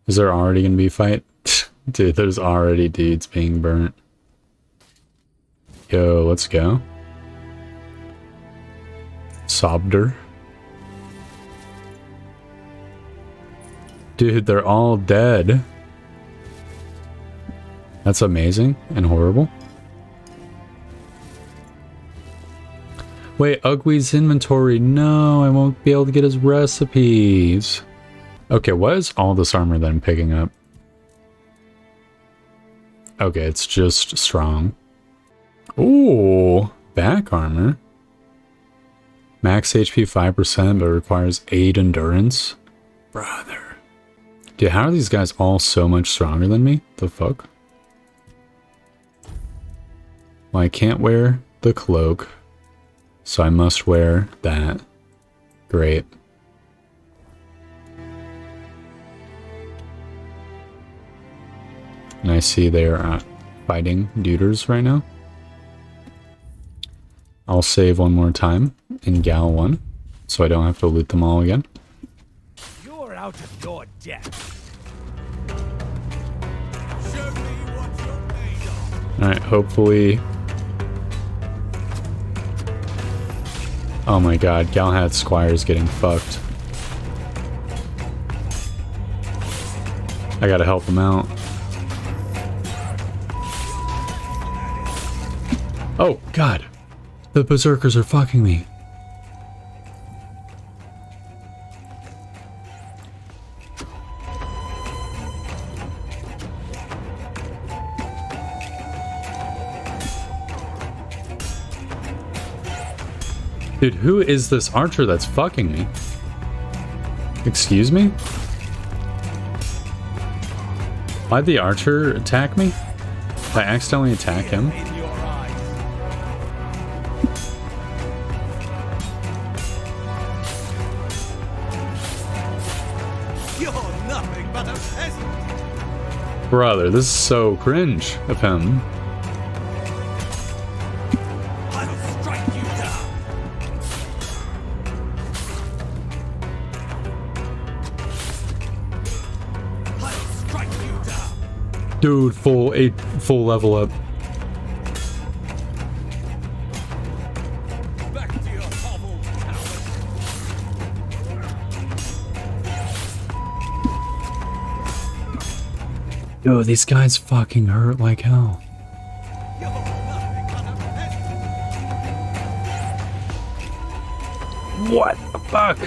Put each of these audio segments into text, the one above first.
Is there already gonna be a fight? Dude, there's already dudes being burnt. Yo, let's go. Sobder. Dude, they're all dead. That's amazing and horrible. Wait, Ugly's inventory. No, I won't be able to get his recipes. Okay, what is all this armor that I'm picking up? Okay, it's just strong. Ooh, back armor. Max HP 5%, but requires 8 endurance. Brother. Dude, how are these guys all so much stronger than me? The fuck? Well, I can't wear the cloak, so I must wear that. Great. And I see they're fighting duders right now. I'll save one more time in Gal 1, so I don't have to loot them all again. You're out of your depth. Alright, hopefully... Oh my god, Galahad Squire's getting fucked. I gotta help him out. Oh, god. The berserkers are fucking me. Dude, who is this archer that's fucking me? Excuse me? Why'd the archer attack me? Did I accidentally attack him? Brother, this is so cringe of him. I'll strike you down. I'll strike you down. Dude, full level up. Back to your hovel, Yo, these guys fucking hurt like hell. What the fuck?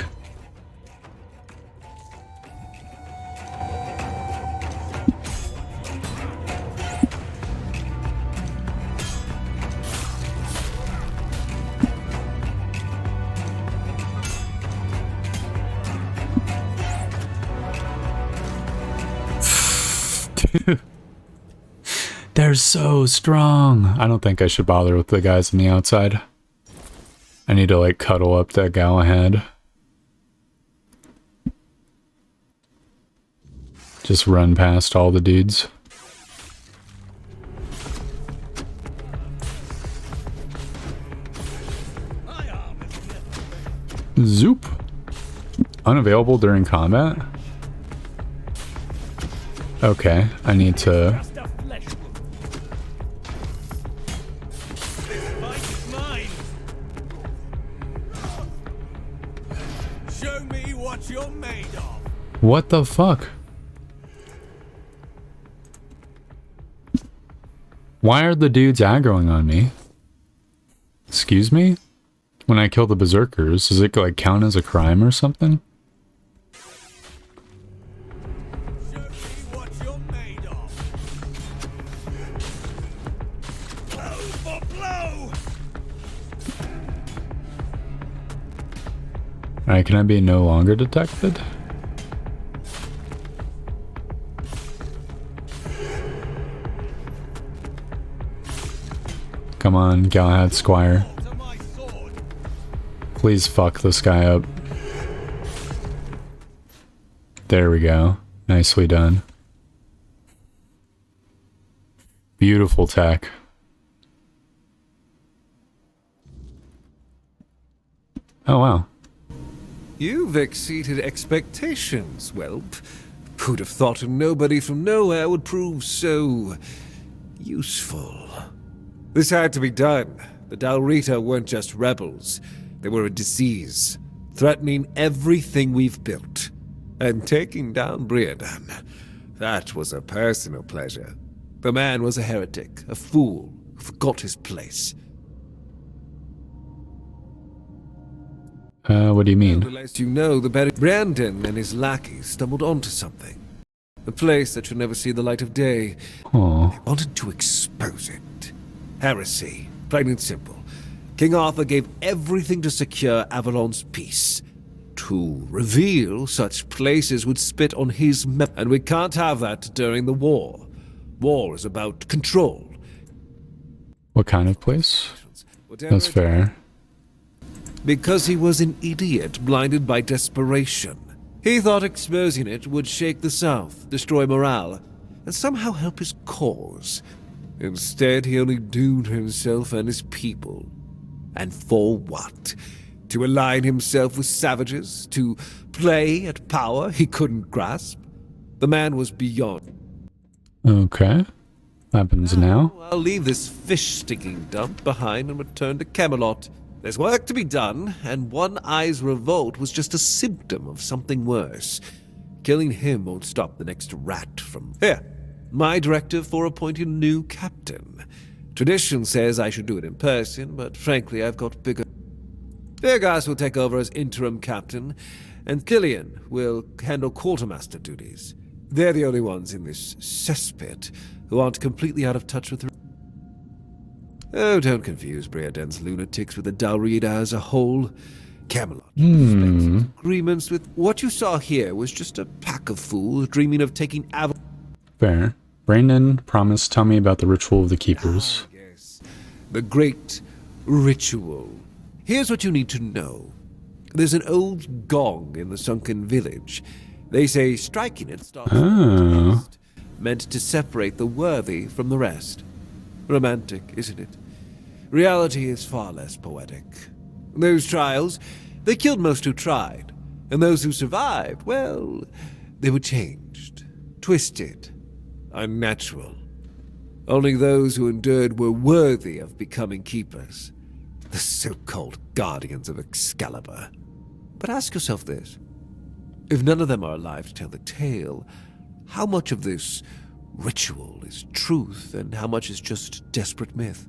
They're so strong. I don't think I should bother with the guys on the outside. I need to like cuddle up that Galahad. Just run past all the dudes. Zoop. Unavailable during combat? Okay, I need to... Show me what you're made of. What the fuck? Why are the dudes aggroing on me? Excuse me? When I kill the berserkers, does it like count as a crime or something? Show me what you're made of. Blow for blow. Alright, can I be no longer detected? Come on, Galahad Squire. Please fuck this guy up. There we go. Nicely done. Beautiful tech. Oh wow. You've exceeded expectations, whelp. Who'd have thought a nobody from nowhere would prove so useful? This had to be done. The Dalrita weren't just rebels. They were a disease, threatening everything we've built. And taking down Briadan, that was a personal pleasure. The man was a heretic, a fool, who forgot his place. What do you The mean? less you know, the better. Brandon and his lackeys stumbled onto something. A place that should never see the light of day. Oh, They wanted to expose it. Heresy, plain and simple. King Arthur gave everything to secure Avalon's peace. To reveal such places would spit on his and we can't have that during the war. War is about control. what kind of place? Whatever That's it- fair. Because he was an idiot blinded by desperation. He thought exposing it would shake the South, destroy morale, and somehow help his cause. Instead, he only doomed himself and his people. And for what? To align himself with savages? To play at power he couldn't grasp? The man was beyond. Okay. Happens now. I'll leave this fish-stinking dump behind and return to Camelot. There's work to be done, and One Eye's revolt was just a symptom of something worse. Killing him won't stop the next rat from... Here, my directive for appointing a new captain. Tradition says I should do it in person, but frankly I've got bigger... Beargas will take over as interim captain, and Killian will handle quartermaster duties. They're the only ones in this cesspit who aren't completely out of touch with... Oh, don't confuse Briaden's lunatics with the Dalrida as a whole. Camelot respects agreements with... What you saw here was just a pack of fools dreaming of taking Fair. Brandon promised tell me about the ritual of the keepers. Yes, the great ritual. Here's what you need to know. There's an old gong in the sunken village. They say striking it starts Oh. the test, meant to separate the worthy from the rest. Romantic, isn't it? Reality is far less poetic. Those trials, they killed most who tried. And those who survived, well, they were changed, twisted, unnatural. Only those who endured were worthy of becoming keepers. The so-called guardians of Excalibur. But ask yourself this. If none of them are alive to tell the tale, how much of this ritual is truth and how much is just desperate myth?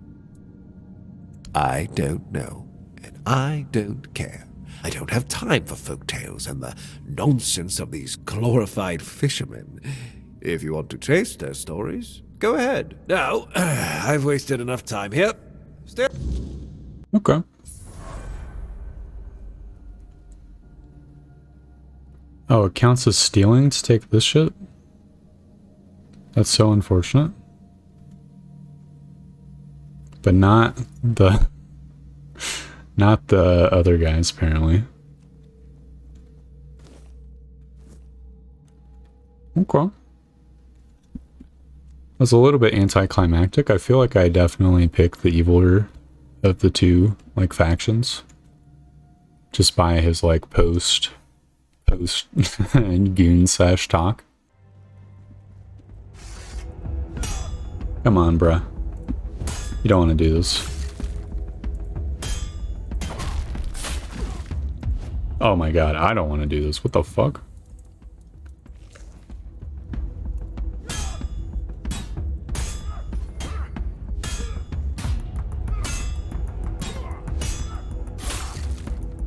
I don't know, and I don't care. I don't have time for folktales and the nonsense of these glorified fishermen. If you want to chase their stories, go ahead. Now, I've wasted enough time here. Stay. Okay. Oh, it counts as stealing to take this shit? That's so unfortunate. But not the... not the other guys, apparently. Okay. That's a little bit anticlimactic. I feel like I definitely picked the eviler of the two, like, factions. Just by his, like, post and goon sesh talk. Come on, bruh. You don't want to do this. Oh my god, I don't want to do this. What the fuck?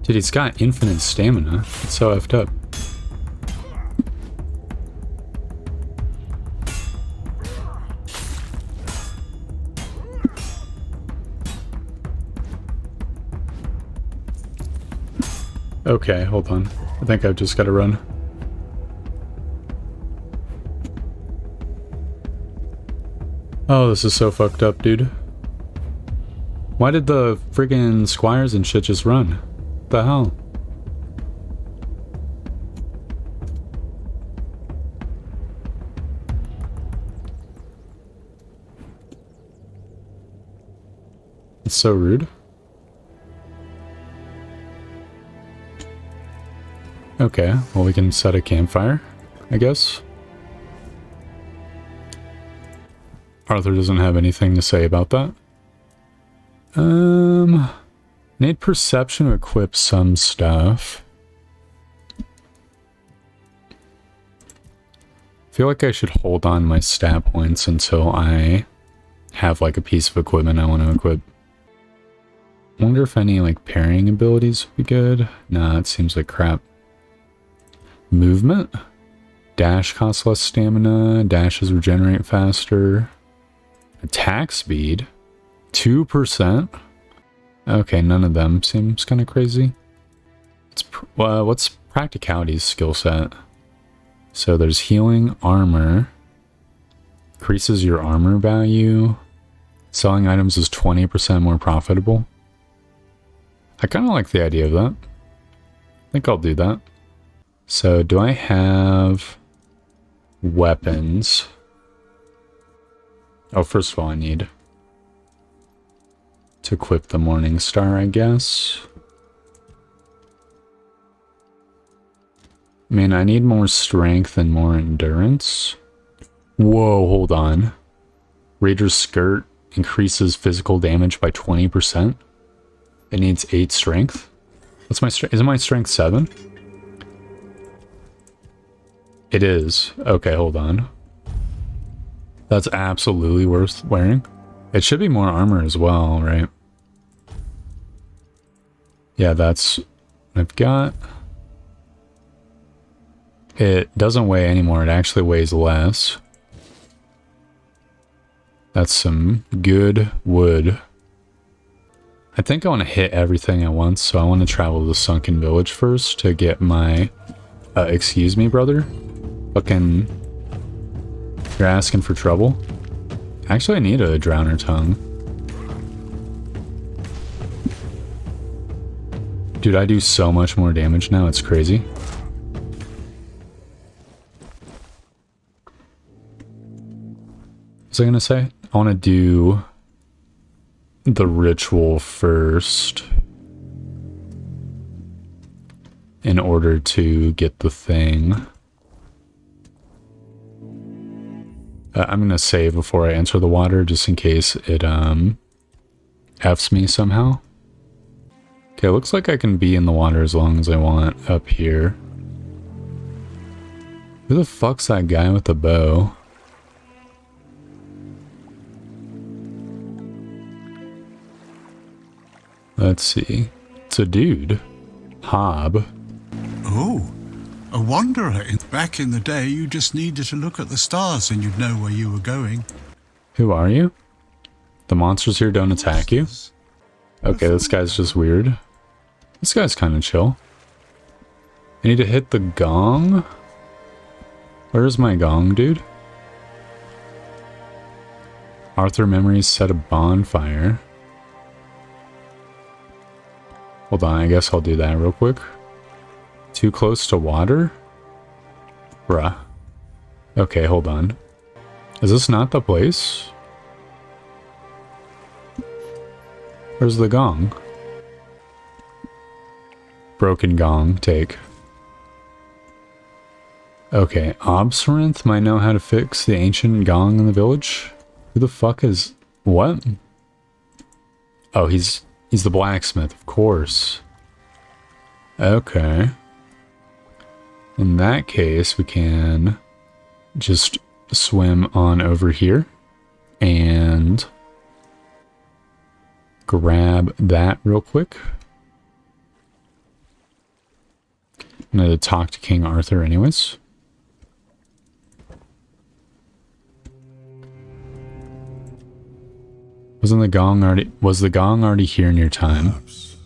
Dude, he's got infinite stamina. It's so effed up. Okay, hold on. I think I've just got to run. Oh, this is so fucked up, dude. Why did the friggin' squires and shit just run? What the hell? It's so rude. Okay, well we can set a campfire, I guess. Arthur doesn't have anything to say about that. Need perception to equip some stuff. I feel like I should hold on my stat points until I have like a piece of equipment I want to equip. Wonder if any like parrying abilities would be good. Nah, it seems like crap. Movement. Dash costs less stamina. Dashes regenerate faster. Attack speed. 2%. Okay, none of them seems kind of crazy. What's practicality's skill set? So there's healing, armor. Increases your armor value. Selling items is 20% more profitable. I kind of like the idea of that. I think I'll do that. So do I have weapons? Oh, first of all, I need to equip the Morning Star, I guess. Man, I need more strength and more endurance. Whoa, hold on. Rager's skirt increases physical damage by 20%. It needs 8 strength. What's my strength? Isn't my strength 7? It is. Okay, hold on. That's absolutely worth wearing. It should be more armor as well, right? Yeah, that's what I've got. It doesn't weigh anymore. It actually weighs less. That's some good wood. I think I want to hit everything at once, so I want to travel to the Sunken Village first to get my... excuse me, brother? Fucking... You're asking for trouble? Actually, I need a Drowner Tongue. Dude, I do so much more damage now, it's crazy. What was I gonna say? I want to do the ritual first in order to get the thing. I'm gonna save before I enter the water just in case it F's me somehow. Okay, looks like I can be in the water as long as I want up here. Who the fuck's that guy with the bow? Let's see. It's a dude. Hob. Oh, a wanderer. Back in the day, you just needed to look at the stars and you'd know where you were going. Who are you? The monsters here don't attack you? Okay, this guy's just weird. This guy's kind of chill. I need to hit the gong? Where's my gong, dude? Arthur memories set a bonfire. Hold on, I guess I'll do that real quick. Too close to water? Bruh. Okay, hold on. Is this not the place? Where's the gong? Broken gong, take. Okay, Obserinth might know how to fix the ancient gong in the village. Who the fuck is... What? Oh, he's the blacksmith, of course. Okay. In that case, we can just swim on over here and grab that real quick. I'm going to talk to King Arthur anyways. Was the gong already here in your time? Perhaps.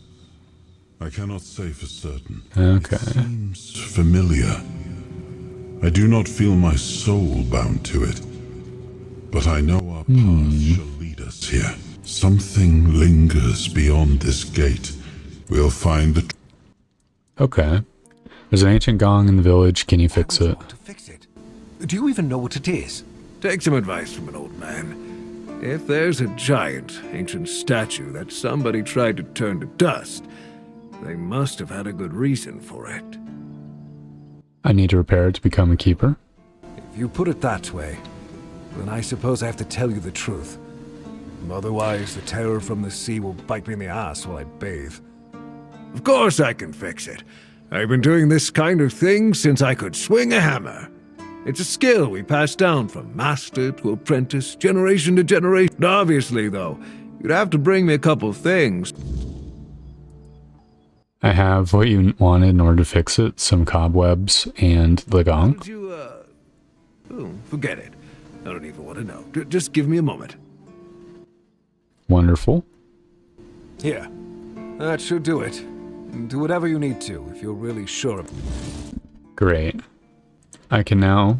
I cannot say for certain. Okay. It seems familiar. I do not feel my soul bound to it, but I know our path shall lead us here. Something lingers beyond this gate. We'll find the... Okay. There's an ancient gong in the village. Can you fix it? To fix it. Do you even know what it is? Take some advice from an old man. If there's a giant, ancient statue that somebody tried to turn to dust, they must have had a good reason for it. I need to repair it to become a keeper. If you put it that way, then I suppose I have to tell you the truth. Otherwise, the terror from the sea will bite me in the ass while I bathe. Of course I can fix it. I've been doing this kind of thing since I could swing a hammer. It's a skill we pass down from master to apprentice, generation to generation. Obviously, though, you'd have to bring me a couple things. I have what you wanted in order to fix it. Some cobwebs and the gong. Did you, oh, forget it. I don't even want to know. Just give me a moment. Wonderful. Here. That should do it. Do whatever you need to, if you're really sure of it. Great. I can now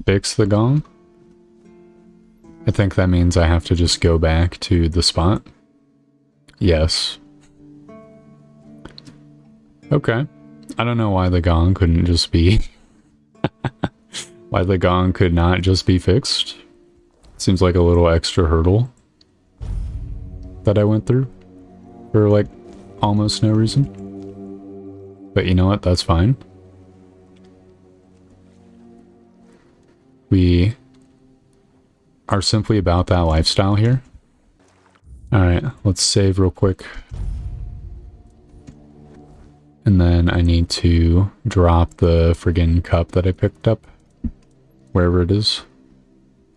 fix the gong. I think that means I have to just go back to the spot. Yes. Okay. I don't know why the gong couldn't just be... why the gong could not just be fixed. Seems like a little extra hurdle that I went through for like almost no reason. But you know what? That's fine. We are simply about that lifestyle here. Alright, let's save real quick. And then I need to drop the friggin' cup that I picked up. Wherever it is.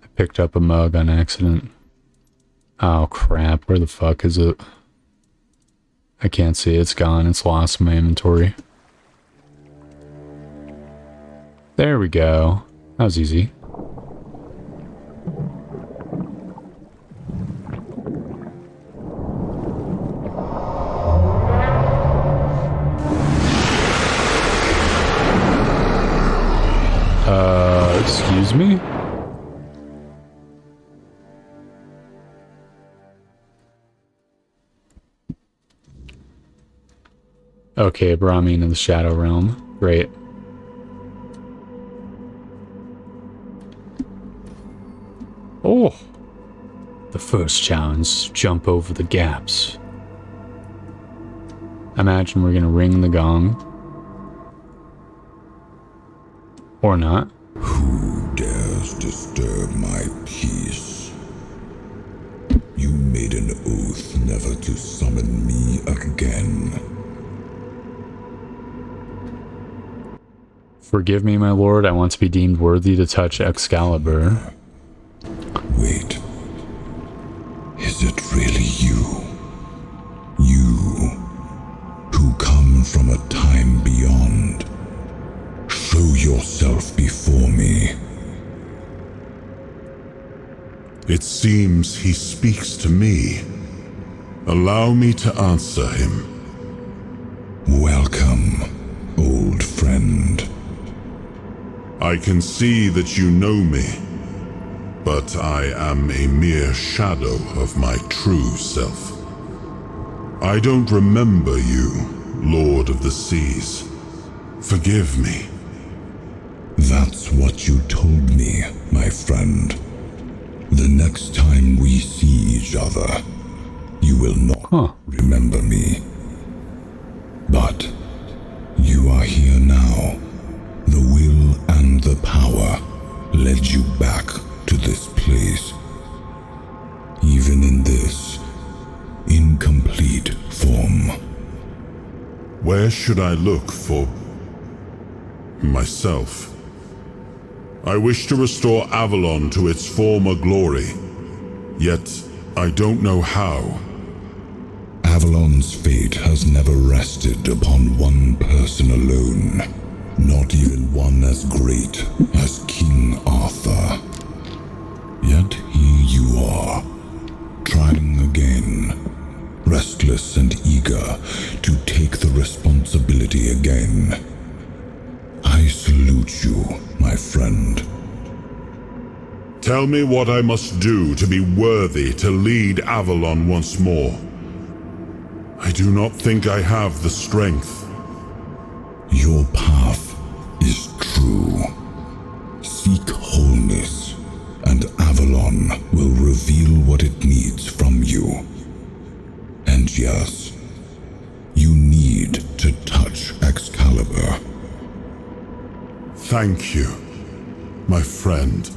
I picked up a mug on accident. Oh crap, where the fuck is it? I can't see it, it's gone, it's lost in my inventory. There we go. That was easy. Excuse me? Okay, brought me into the Shadow Realm. Great. Oh! The first challenge, jump over the gaps. Imagine we're gonna ring the gong. Or not. Who dares disturb my peace? You made an oath never to summon me again. Forgive me, my lord, I want to be deemed worthy to touch Excalibur. Wait. Is it really you? You, who come from a time beyond. Show yourself before me. It seems he speaks to me. Allow me to answer him. Welcome, old friend. I can see that you know me, but I am a mere shadow of my true self. I don't remember you, Lord of the Seas. Forgive me. That's what you told me, my friend. The next time we see each other, you will not remember me. But you are here now. The will and the power led you back to this place. Even in this incomplete form. Where should I look for myself? I wish to restore Avalon to its former glory, yet I don't know how. Avalon's fate has never rested upon one person alone, not even one as great as King Arthur. Yet here you are, trying again, restless and eager to take the responsibility again. I salute you, my friend. Tell me what I must do to be worthy to lead Avalon once more. I do not think I have the strength. Your path is true. Seek wholeness, and Avalon will reveal what it needs from you. And yes, you need to touch Excalibur. Thank you, my friend.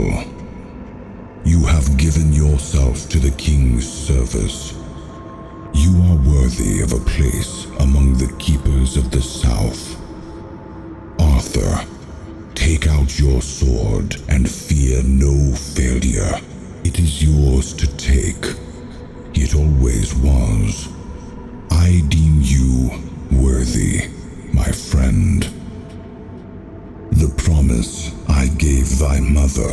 battle. You have given yourself to the king's service. You are worthy of a place among the keepers of the South. Arthur, take out your sword and fear no failure. It is yours to take. It always was. I deem you worthy, my friend. The promise I gave thy mother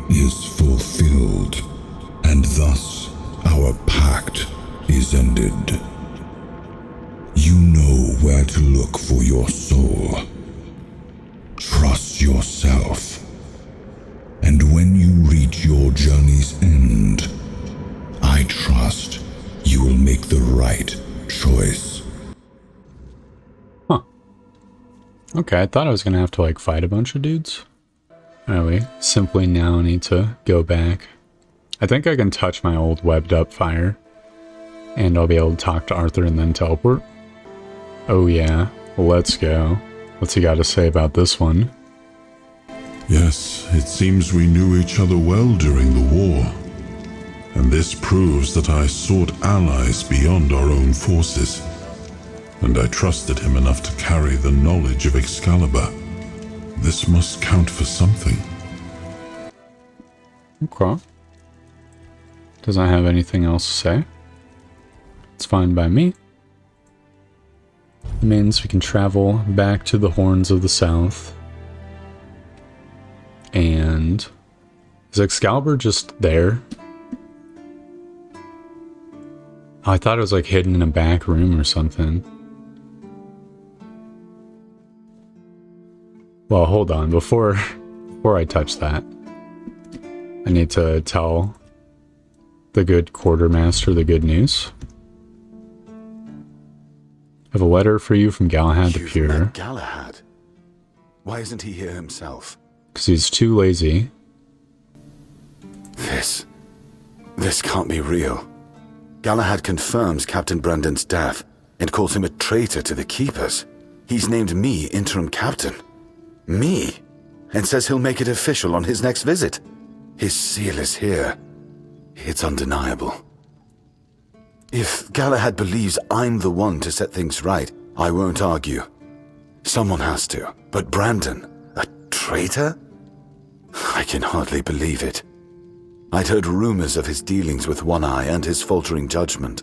is fulfilled, and thus our pact is ended. You know where to look for your soul. Trust yourself. And when you reach your journey's end, I trust you will make the right choice. Huh. Okay, I thought I was gonna have to like fight a bunch of dudes. Anyway, simply now need to go back. I think I can touch my old webbed up fire. And I'll be able to talk to Arthur and then teleport. Oh yeah, let's go. What's he got to say about this one? Yes, it seems we knew each other well during the war. And this proves that I sought allies beyond our own forces. And I trusted him enough to carry the knowledge of Excalibur. This must count for something. Okay. Doesn't have anything else to say. It's fine by me. It means we can travel back to the Horns of the South. And is Excalibur just there? Oh, I thought it was like hidden in a back room or something. Well, hold on. Before I touch that, I need to tell the good quartermaster the good news. I have a letter for you from Galahad the You've Pure. met Galahad? Why isn't he here himself? Because he's too lazy. This can't be real. Galahad confirms Captain Brandon's death and calls him a traitor to the Keepers. He's named me interim captain. Me? And says he'll make it official on his next visit. His seal is here. It's undeniable. If Galahad believes I'm the one to set things right, I won't argue. Someone has to. But Brandon, a traitor? I can hardly believe it. I'd heard rumors of his dealings with One Eye and his faltering judgment.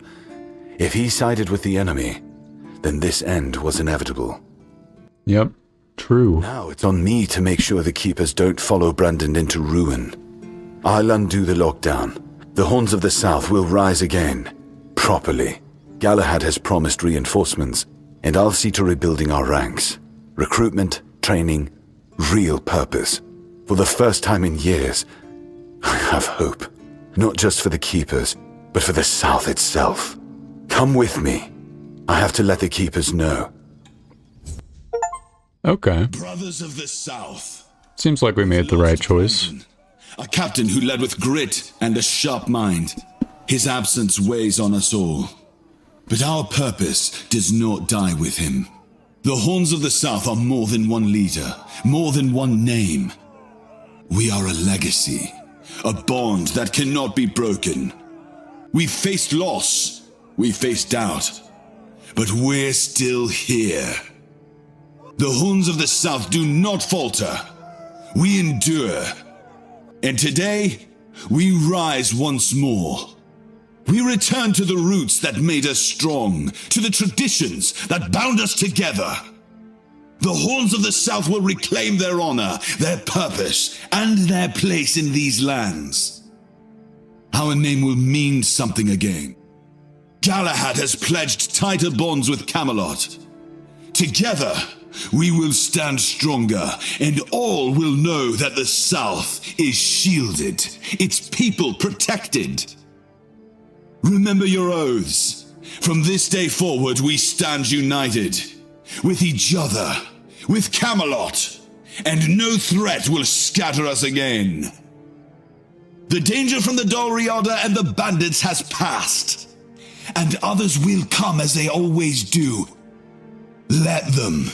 If he sided with the enemy, then this end was inevitable. Yep, true. Now it's on me to make sure the Keepers don't follow Brandon into ruin. I'll undo the lockdown. The Horns of the South will rise again. Properly. Galahad has promised reinforcements, and I'll see to rebuilding our ranks. Recruitment, training, real purpose. For the first time in years, I have hope. Not just for the Keepers, but for the South itself. Come with me. I have to let the Keepers know. Okay. Brothers of the South. Seems like we made the right choice. A captain who led with grit and a sharp mind. His absence weighs on us all. But our purpose does not die with him. The Horns of the South are more than one leader, more than one name. We are a legacy, a bond that cannot be broken. We've faced loss, we've faced doubt, but we're still here. The Horns of the South do not falter. We endure. And today, we rise once more. We return to the roots that made us strong, to the traditions that bound us together. The Horns of the South will reclaim their honor, their purpose, and their place in these lands. Our name will mean something again. Galahad has pledged tighter bonds with Camelot. Together, we will stand stronger, and all will know that the South is shielded, its people protected. Remember your oaths. From this day forward, we stand united. With each other, with Camelot, and no threat will scatter us again. The danger from the Dalriada and the bandits has passed, and others will come as they always do. Let them.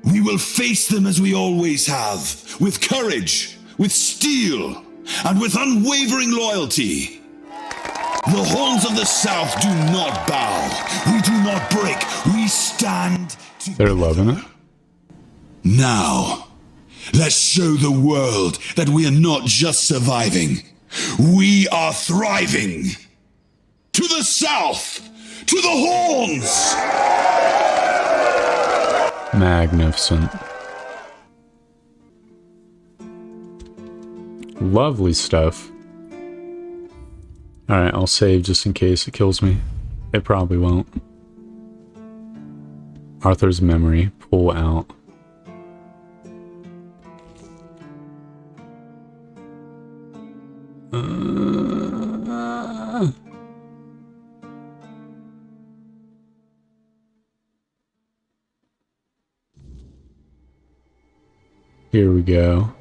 We will face them as we always have, with courage, with steel, and with unwavering loyalty. The horns of the South do not bow. We do not break. We stand together. They're loving it. Now, let's show the world that we are not just surviving. We are thriving. To the South! To the horns! Magnificent. Lovely stuff. Alright, I'll save just in case it kills me. It probably won't. Arthur's memory. Pull out. Here we go.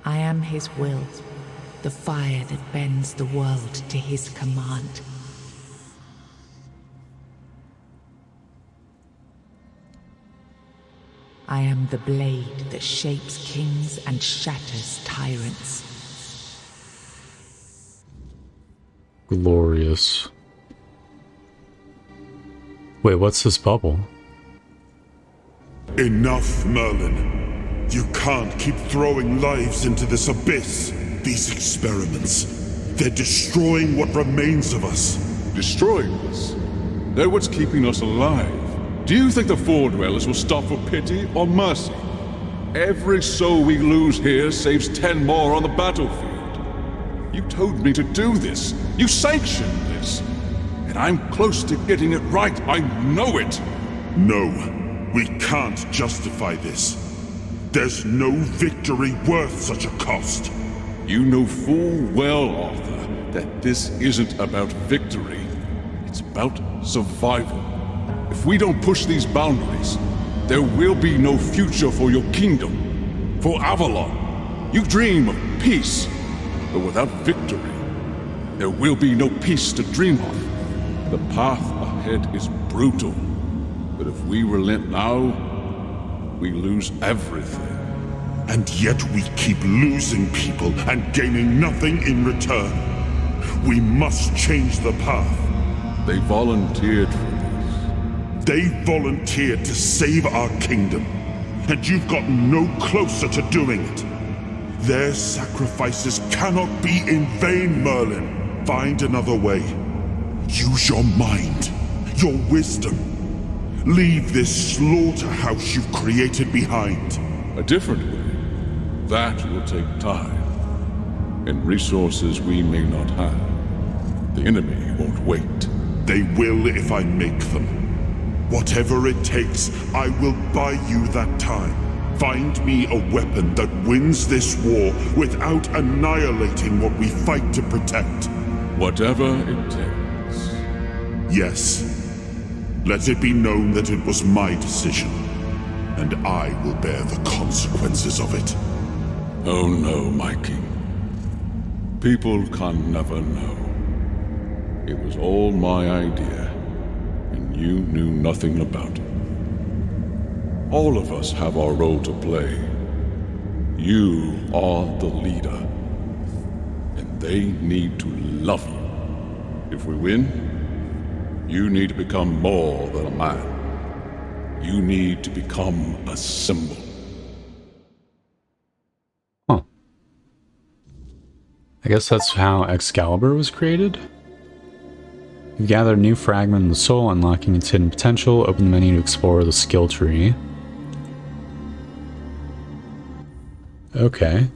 I am his will, the fire that bends the world to his command. I am the blade that shapes kings and shatters tyrants. Glorious. Wait, what's this bubble? Enough, Merlin. You can't keep throwing lives into this abyss. These experiments, they're destroying what remains of us. Destroying us? They're what's keeping us alive. Do you think the Four Dwellers will stop for pity or mercy? Every soul we lose here saves 10 more on the battlefield. You told me to do this. You sanctioned this. And I'm close to getting it right. I know it. No, we can't justify this. There's no victory worth such a cost. You know full well, Arthur, that this isn't about victory. It's about survival. If we don't push these boundaries, there will be no future for your kingdom, for Avalon. You dream of peace, but without victory, there will be no peace to dream of. The path ahead is brutal, but if we relent now, we lose everything. And yet we keep losing people and gaining nothing in return. We must change the path. They volunteered for this. They volunteered to save our kingdom, and you've gotten no closer to doing it. Their sacrifices cannot be in vain, Merlin. Find another way. Use your mind, your wisdom. Leave this slaughterhouse you've created behind. A different way. That will take time, and resources we may not have. The enemy won't wait. They will if I make them. Whatever it takes, I will buy you that time. Find me a weapon that wins this war without annihilating what we fight to protect. Whatever it takes. Yes. Let it be known that it was my decision, and I will bear the consequences of it. Oh no, my king. People can never know. It was all my idea, and you knew nothing about it. All of us have our role to play. You are the leader, and they need to love you. If we win, you need to become more than a man. You need to become a symbol. Huh. I guess that's how Excalibur was created? You gather a new fragment of the soul, unlocking its hidden potential. Open the menu to explore the skill tree. Okay.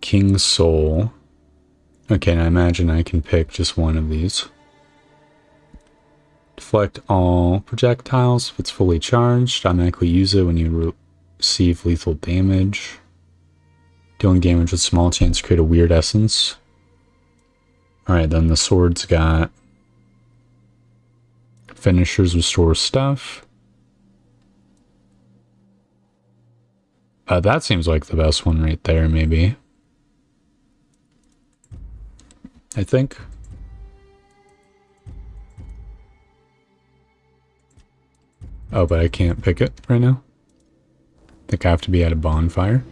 King's Soul. Okay, now I imagine I can pick just one of these. Deflect all projectiles if it's fully charged. Automatically use it when you receive lethal damage. Dealing damage with small chance to create a weird essence. Alright, then the sword's got finishers, restore stuff. That seems like the best one right there, maybe. I think. Oh, but I can't pick it right now. I think I have to be at a bonfire.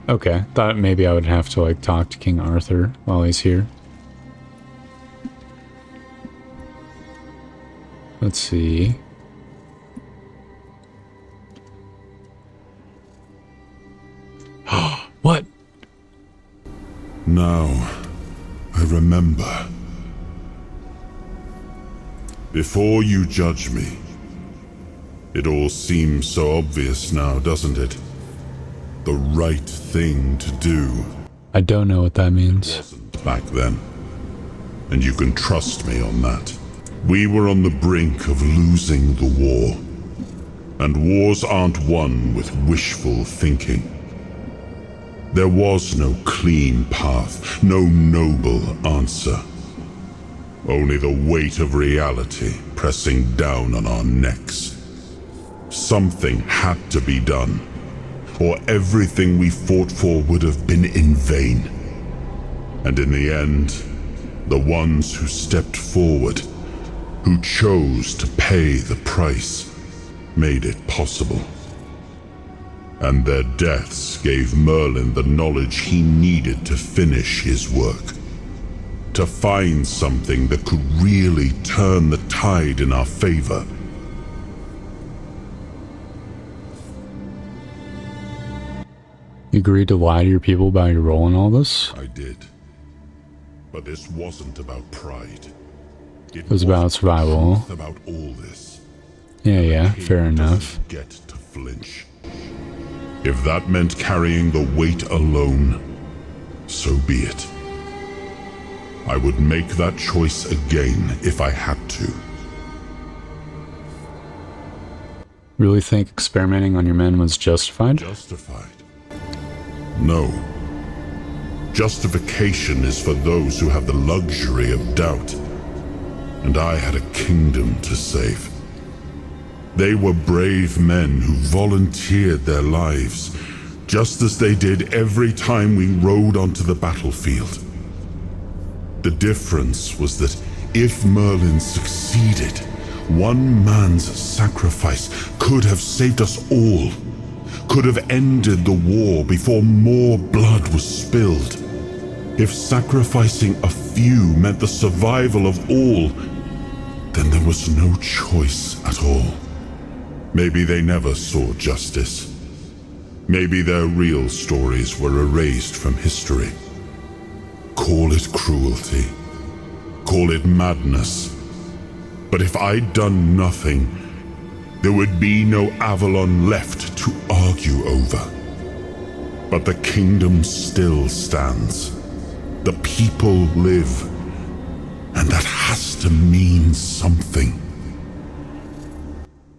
Okay, thought maybe I would have to like talk to King Arthur while he's here. Let's see. What? Now, I remember. Before you judge me, it all seems so obvious now, doesn't it? The right thing to do. I don't know what that means. Wasn't back then. And you can trust me on that. We were on the brink of losing the war. And wars aren't won with wishful thinking. There was no clean path, no noble answer. Only the weight of reality pressing down on our necks. Something had to be done, or everything we fought for would have been in vain. And in the end, the ones who stepped forward, who chose to pay the price, made it possible. And their deaths gave Merlin the knowledge he needed to finish his work. To find something that could really turn the tide in our favor. You agreed to lie to your people about your role in all this? I did. But this wasn't about pride. It was about survival. About all this. Yeah, fair enough. Get to flinch. If that meant carrying the weight alone, so be it. I would make that choice again if I had to. Really think experimenting on your men was justified? Justified? No. Justification is for those who have the luxury of doubt. And I had a kingdom to save. They were brave men who volunteered their lives, just as they did every time we rode onto the battlefield. The difference was that if Merlin succeeded, one man's sacrifice could have saved us all, could have ended the war before more blood was spilled. If sacrificing a few meant the survival of all, then there was no choice at all. Maybe they never saw justice. Maybe their real stories were erased from history. Call it cruelty. Call it madness. But if I'd done nothing, there would be no Avalon left to argue over. But the kingdom still stands. The people live. And that has to mean something.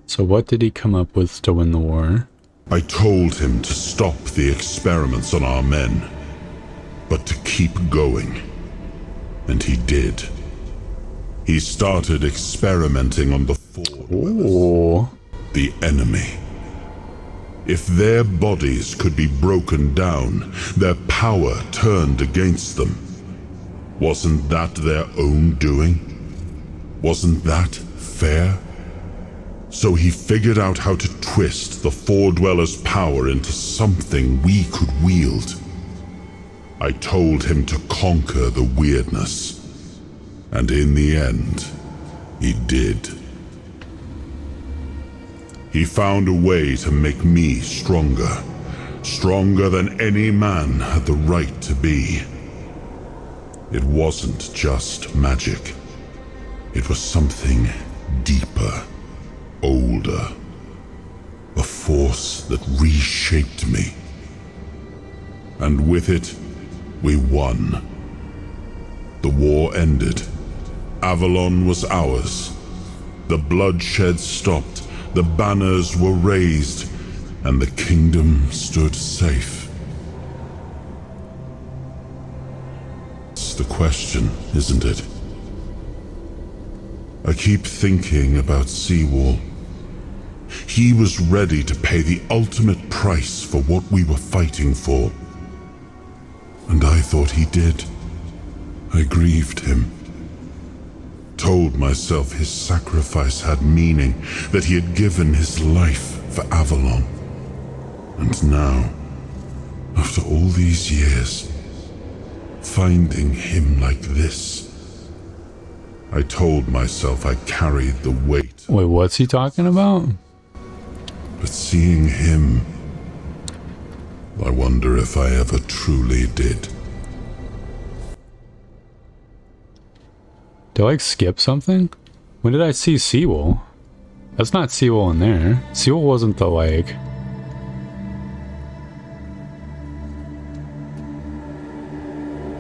So what did he come up with to win the war? I told him to stop the experiments on our men, but to keep going. And he did. He started experimenting on the Ford, the enemy. If their bodies could be broken down, their power turned against them, wasn't that their own doing? Wasn't that fair? So he figured out how to twist the Four Dwellers' power into something we could wield. I told him to conquer the weirdness. And in the end, he did. He found a way to make me stronger. Stronger than any man had the right to be. It wasn't just magic. It was something deeper. Older. A force that reshaped me. And with it, we won. The war ended. Avalon was ours. The bloodshed stopped. The banners were raised. And the kingdom stood safe. It's the question, isn't it? I keep thinking about Seawall. He was ready to pay the ultimate price for what we were fighting for. And I thought he did. I grieved him. Told myself his sacrifice had meaning, that he had given his life for Avalon. And now, after all these years, finding him like this, I told myself I carried the weight. Wait, what's he talking about? But seeing him, I wonder if I ever truly did. Did I like skip something? When did I see Seawolf? That's not Seawolf in there. Seawolf wasn't the like...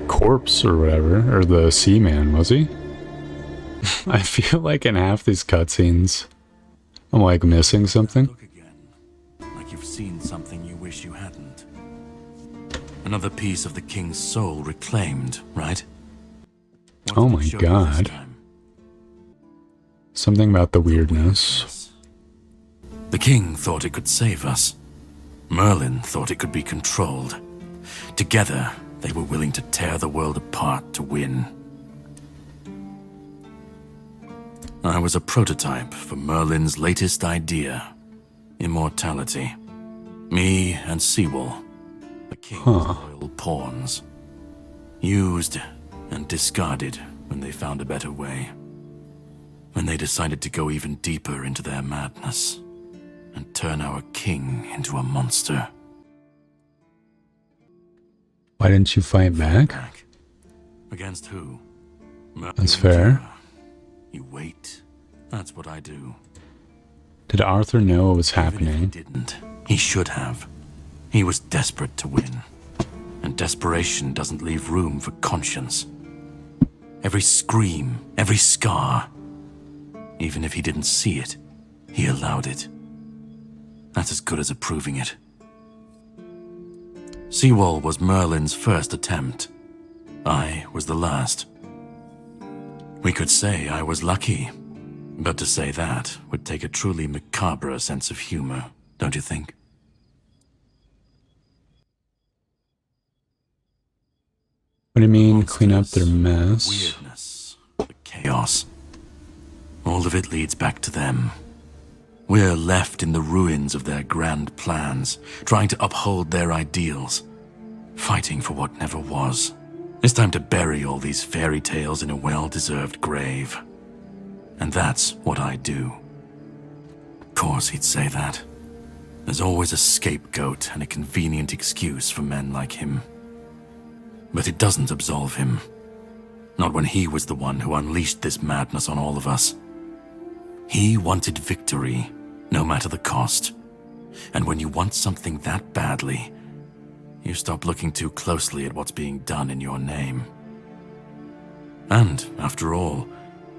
corpse or whatever, or the Seaman, was he? I feel like in half these cutscenes, I'm like missing something. Look again, like you've seen something you wish you hadn't. Another piece of the king's soul reclaimed, right? What Oh did it my show you this god. time? Something about the weirdness. The king thought it could save us. Merlin thought it could be controlled. Together, they were willing to tear the world apart to win. I was a prototype for Merlin's latest idea, immortality. Me and Seawolf, the king's loyal pawns. Used and discarded when they found a better way. When they decided to go even deeper into their madness and turn our king into a monster. Why didn't you fight back? Against who? That's fair. You wait. That's what I do. Did Arthur know what was happening? He didn't. He should have. He was desperate to win. And desperation doesn't leave room for conscience. Every scream, every scar. Even if he didn't see it, he allowed it. That's as good as approving it. Seawolf was Merlin's first attempt. I was the last. We could say I was lucky, but to say that would take a truly macabre sense of humor, don't you think? What do you mean, clean up their mess? Weirdness, the chaos. All of it leads back to them. We're left in the ruins of their grand plans, trying to uphold their ideals, fighting for what never was. It's time to bury all these fairy tales in a well-deserved grave. And that's what I do. Of course he'd say that. There's always a scapegoat and a convenient excuse for men like him. But it doesn't absolve him. Not when he was the one who unleashed this madness on all of us. He wanted victory, no matter the cost. And when you want something that badly, you stop looking too closely at what's being done in your name. And, after all,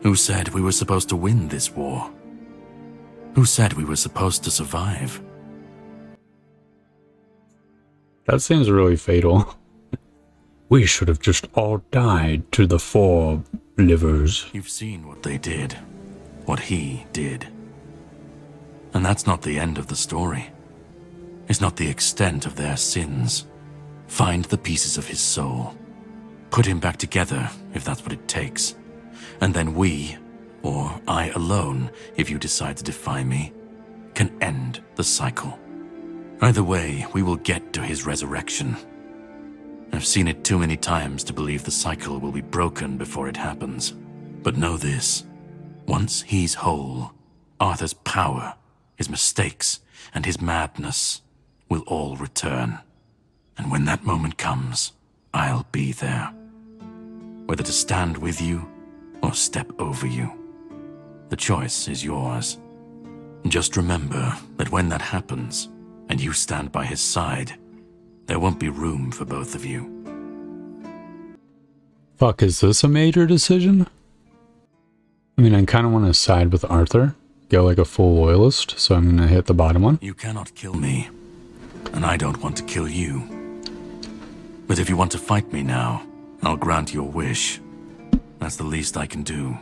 who said we were supposed to win this war? Who said we were supposed to survive? That seems really fatal. We should have just all died to the 4 livers. You've seen what they did. What he did. And that's not the end of the story. It's not the extent of their sins. Find the pieces of his soul. Put him back together, if that's what it takes. And then we, or I alone, if you decide to defy me, can end the cycle. Either way, we will get to his resurrection. I've seen it too many times to believe the cycle will be broken before it happens. But know this. Once he's whole, Arthur's power, his mistakes, and his madness will all return. And when that moment comes, I'll be there. Whether to stand with you or step over you. The choice is yours. Just remember that when that happens, and you stand by his side, there won't be room for both of you. Fuck, is this a major decision? I mean, I kind of want to side with Arthur, go like a full loyalist, so I'm going to hit the bottom one. You cannot kill me, and I don't want to kill you. But if you want to fight me now, I'll grant your wish. That's the least I can do.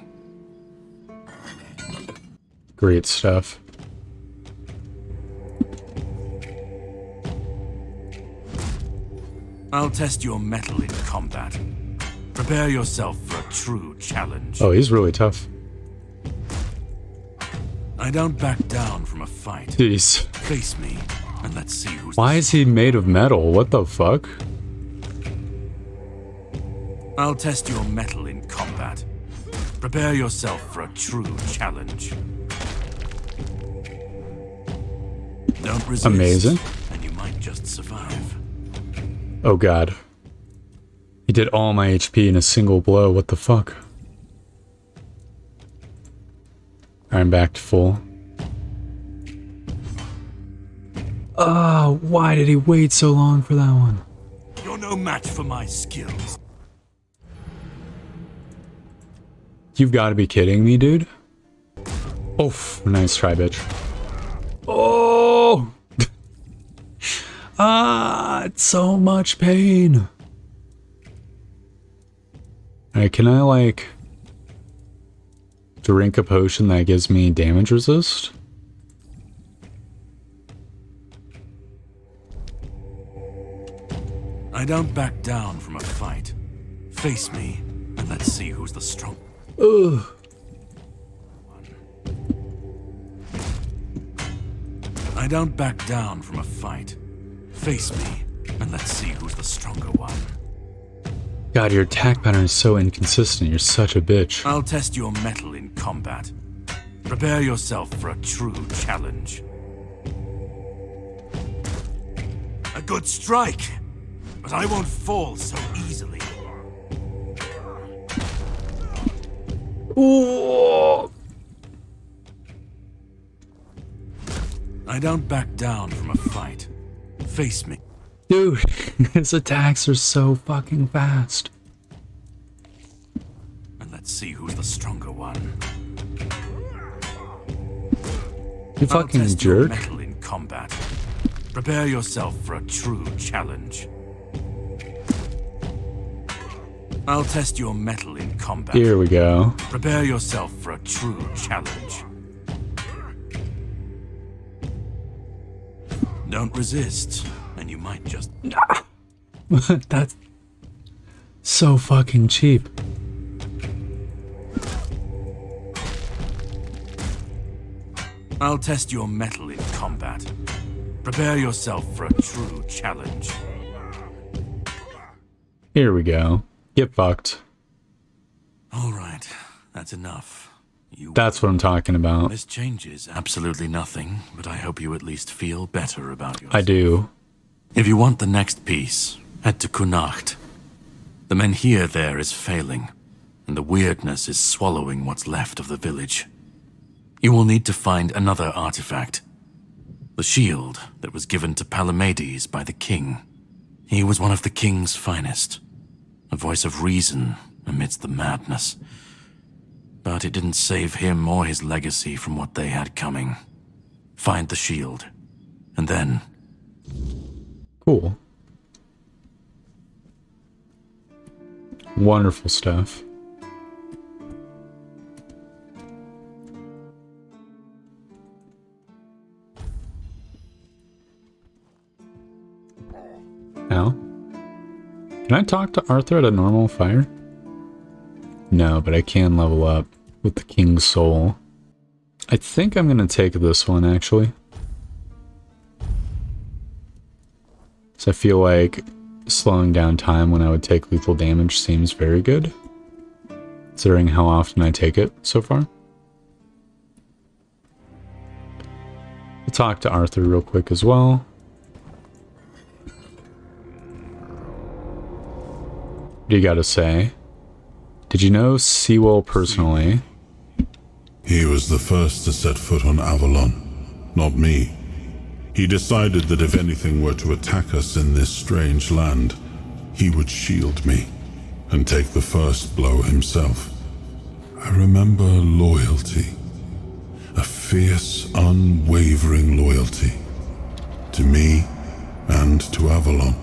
Great stuff. I'll test your mettle in combat. Prepare yourself for a true challenge. Oh, he's really tough. I don't back down from a fight. Jeez. Face me, and let's see who's... Why is he made of metal? What the fuck? I'll test your mettle in combat. Prepare yourself for a true challenge. Don't resist. Amazing. And you might just survive. Oh god. He did all my HP in a single blow. What the fuck? I'm back to full. Oh, why did he wait so long for that one? You're no match for my skills. You've got to be kidding me, dude. Oh, nice try, bitch. Oh! It's so much pain. Alright, can I, like, drink a potion that gives me damage resist? I don't back down from a fight. Face me, and let's see who's the strong. Ugh. I don't back down from a fight. Face me, and let's see who's the stronger one. God, your attack pattern is so inconsistent. You're such a bitch. I'll test your mettle in combat. Prepare yourself for a true challenge. A good strike, but I won't fall so easily. Ooh. I don't back down from a fight. Face me. Dude, his attacks are so fucking fast. And let's see who's the stronger one. You fucking I'll test jerk. your mettle in combat. Prepare yourself for a true challenge. I'll test your mettle in combat. Here we go. Prepare yourself for a true challenge. Don't resist, and you might just... That's so fucking cheap. I'll test your mettle in combat. Prepare yourself for a true challenge. Here we go. Get fucked. All right, that's enough. That's what I'm talking about. This changes absolutely nothing, but I hope you at least feel better about yourself. I do. If you want the next piece, head to Kunacht. The menhir there is failing, and the weirdness is swallowing what's left of the village. You will need to find another artifact. The shield that was given to Palamedes by the king. He was one of the king's finest. A voice of reason amidst the madness. But it didn't save him or his legacy from what they had coming. Find the shield, and then... Cool. Wonderful stuff. Now, can I talk to Arthur at a normal fire? No, but I can level up with the King's Soul. I think I'm going to take this one, actually. So I feel like slowing down time when I would take lethal damage seems very good, considering how often I take it so far. I'll talk to Arthur real quick as well. What do you got to say? Did you know Sewell personally? He was the first to set foot on Avalon, not me. He decided that if anything were to attack us in this strange land, he would shield me and take the first blow himself. I remember loyalty, a fierce, unwavering loyalty, to me and to Avalon.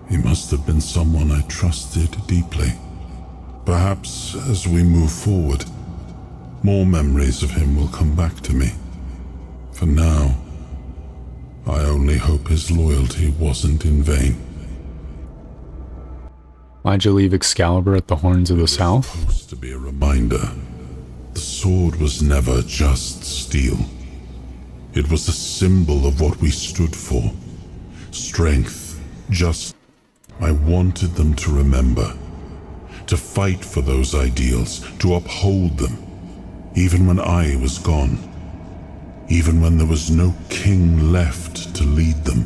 He must have been someone I trusted deeply. Perhaps as we move forward, more memories of him will come back to me. For now, I only hope his loyalty wasn't in vain. Why'd you leave Excalibur at the Horns of the South? Supposed to be a reminder. The sword was never just steel. It was a symbol of what we stood for. Strength, just... I wanted them to remember. To fight for those ideals, to uphold them. Even when I was gone. Even when there was no king left to lead them.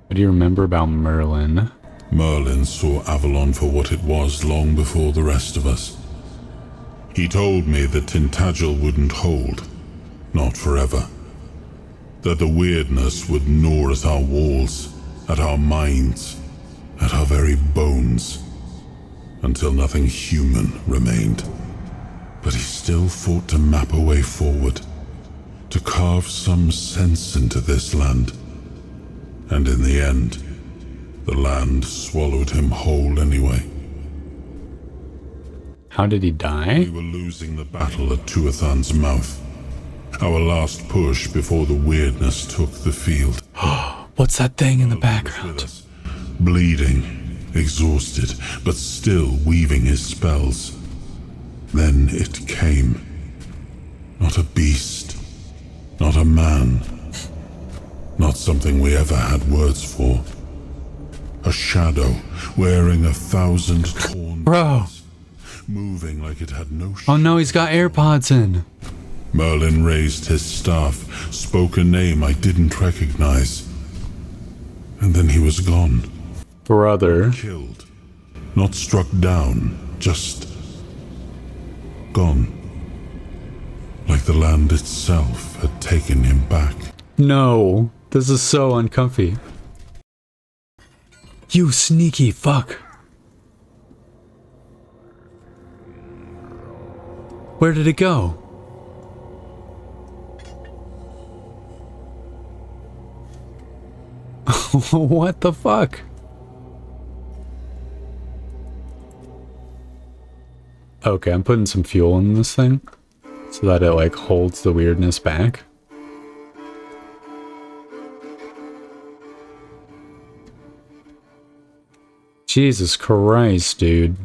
What do you remember about Merlin? Merlin saw Avalon for what it was long before the rest of us. He told me that Tintagel wouldn't hold. Not forever. That the weirdness would gnaw at our walls, at our minds, at our very bones, until nothing human remained. But he still fought to map a way forward, to carve some sense into this land. And in the end, the land swallowed him whole anyway. How did he die? We were losing the battle at Tuathan's mouth. Our last push before the weirdness took the field. What's that thing in the background? Bleeding, exhausted, but still weaving his spells. Then it came. Not a beast. Not a man. Not something we ever had words for. A shadow, wearing 1,000 torn Bro. moving like it had no Oh no, he's got AirPods in. Merlin raised his staff, spoke a name I didn't recognize. And then he was gone. Brother. Killed. Not struck down, just gone. Like the land itself had taken him back. No, this is so uncomfy. You sneaky fuck. Where did it go? What the fuck? Okay, I'm putting some fuel in this thing so that it like holds the weirdness back. Jesus Christ, dude.